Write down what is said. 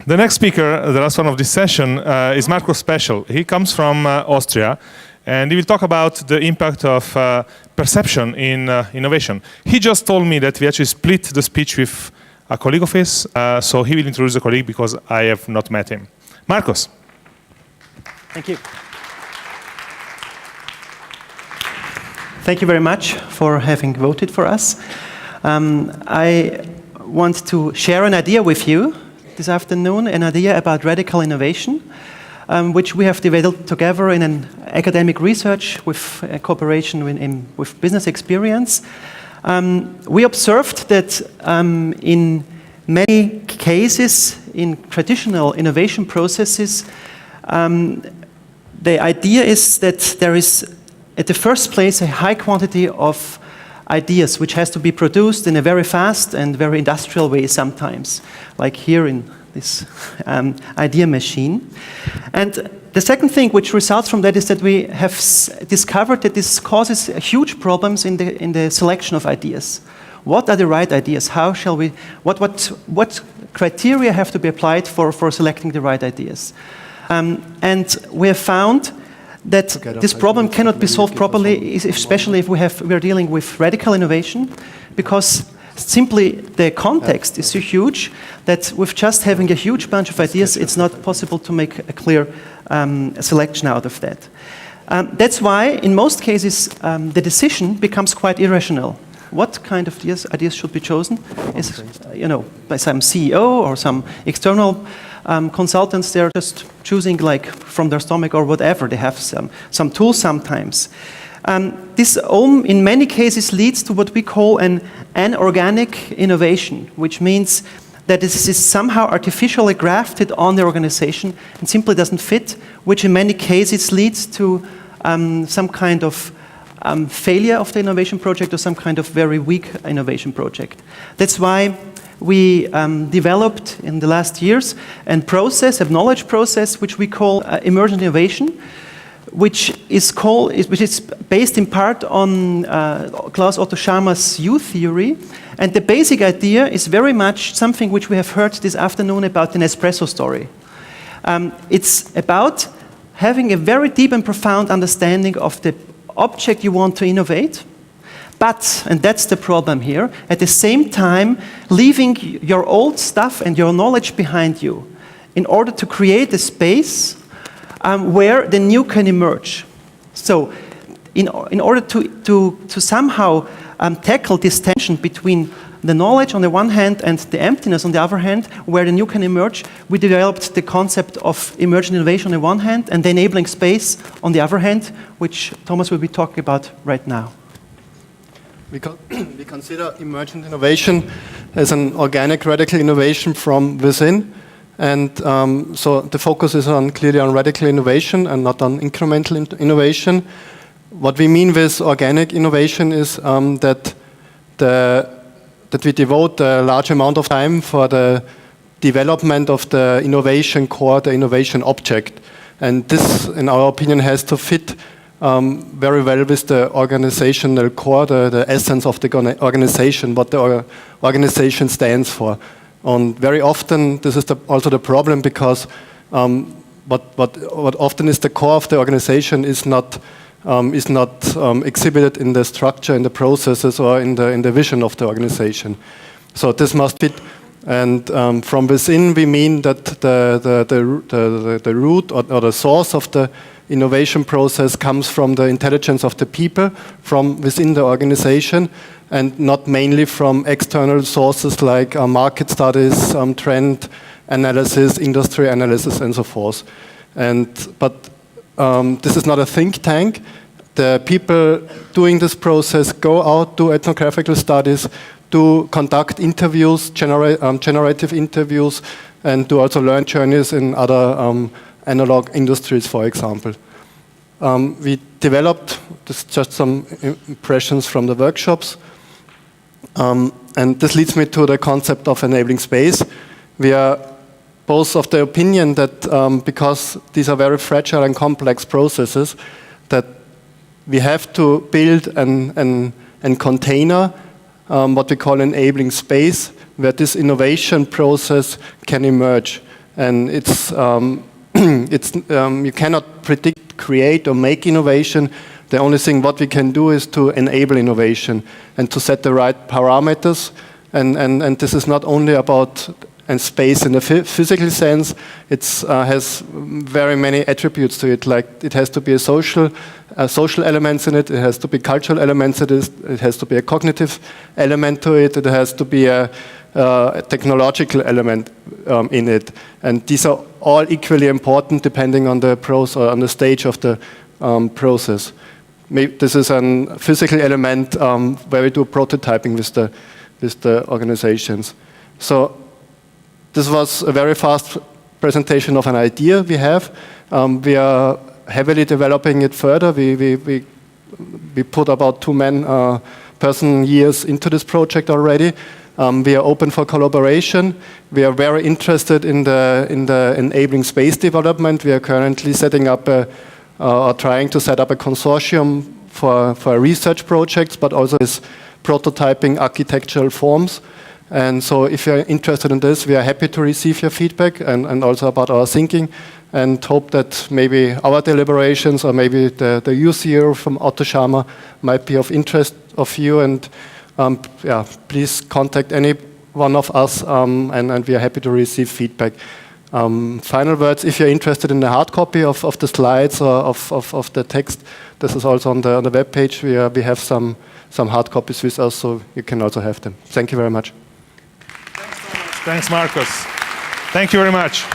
The next speaker, the last one of this session, is Markus Peschl. He comes from Austria, and he will talk about the impact of perception in innovation. He just told me that we actually split the speech with a colleague of his, so he will introduce a colleague because I have not met him. Markus. Thank you. Thank you very much for having voted for us. I want to share an idea with you this afternoon, an idea about radical innovation, which we have developed together in an academic research with cooperation with business experience. We observed that in many cases, in traditional innovation processes, the idea is that there is, at the first place, a high quantity of ideas which has to be produced in a very fast and very industrial way sometimes, like here in this idea machine. And the second thing which results from that is that we have discovered that this causes huge problems in the selection of ideas. What are the right ideas? How shall we, what criteria have to be applied for selecting the right ideas? And we have found that this problem cannot be solved properly, especially if we are dealing with radical innovation, because simply the context is so huge that with just having a huge bunch of ideas, it's not possible to make a clear selection out of that. That's why, in most cases, the decision becomes quite irrational. What kind of ideas should be chosen is, by some CEO or some external consultants. They're just choosing like from their stomach or whatever. They have some tools sometimes. This in many cases leads to what we call an anorganic innovation, which means that this is somehow artificially grafted on the organization and simply doesn't fit, which in many cases leads to some kind of failure of the innovation project or some kind of very weak innovation project. That's why we developed in the last years a knowledge process, which we call emergent innovation, which is based in part on Klaus Otto Schama's U theory. And the basic idea is very much something which we have heard this afternoon about the Nespresso story. It's about having a very deep and profound understanding of the object you want to innovate, but, and that's the problem here, at the same time leaving your old stuff and your knowledge behind you in order to create a space where the new can emerge. So in order to somehow tackle this tension between the knowledge on the one hand and the emptiness on the other hand, where the new can emerge, we developed the concept of emergent innovation on the one hand and the enabling space on the other hand, which Thomas will be talking about right now. We consider emergent innovation as an organic radical innovation from within. And so the focus is clearly on radical innovation and not on incremental innovation. What we mean with organic innovation is that we devote a large amount of time for the development of the innovation core, the innovation object. And this, in our opinion, has to fit very well with the organizational core, the essence of the organization, what the organization stands for. And very often, this is also the problem because what often is the core of the organization is not exhibited in the structure, in the processes, or in the vision of the organization. So this must fit. And from within, we mean that the root or the source of the innovation process comes from the intelligence of the people, from within the organization, and not mainly from external sources like market studies, trend analysis, industry analysis, and so forth. But this is not a think tank. The people doing this process go out, do ethnographical studies, do conduct interviews, generative interviews, and do also learn journeys in other analog industries, for example. We developed, just some impressions from the workshops. And this leads me to the concept of enabling space. We are both of the opinion that because these are very fragile and complex processes, that we have to build an container, what we call enabling space, where this innovation process can emerge. And it's you cannot predict, create, or make innovation. The only thing what we can do is to enable innovation and to set the right parameters. And this is not only about and space in the physical sense. It has very many attributes to it. Like it has to be a social elements in it. It has to be cultural elements in it. It has to be a cognitive element to it. It has to be a technological element in it. And these are all equally important depending on the process or on the stage of the process. Maybe this is a physical element where we do prototyping with the organizations. So this was a very fast presentation of an idea we have. We are heavily developing it further. We put about 2 person years into this project already. We are open for collaboration. We are very interested in the enabling space development. We are currently setting up or trying to set up a consortium for research projects, but also is prototyping architectural forms. And so if you're interested in this, we are happy to receive your feedback and also about our thinking, and hope that maybe our deliberations or maybe the youth here from Otto Schama might be of interest of you. And please contact any one of us, and we are happy to receive feedback. Final words, if you're interested in the hard copy of the slides or of the text, this is also on the web page. We have some hard copies with us, so you can also have them. Thank you very much. Thanks, Markus. Thank you very much.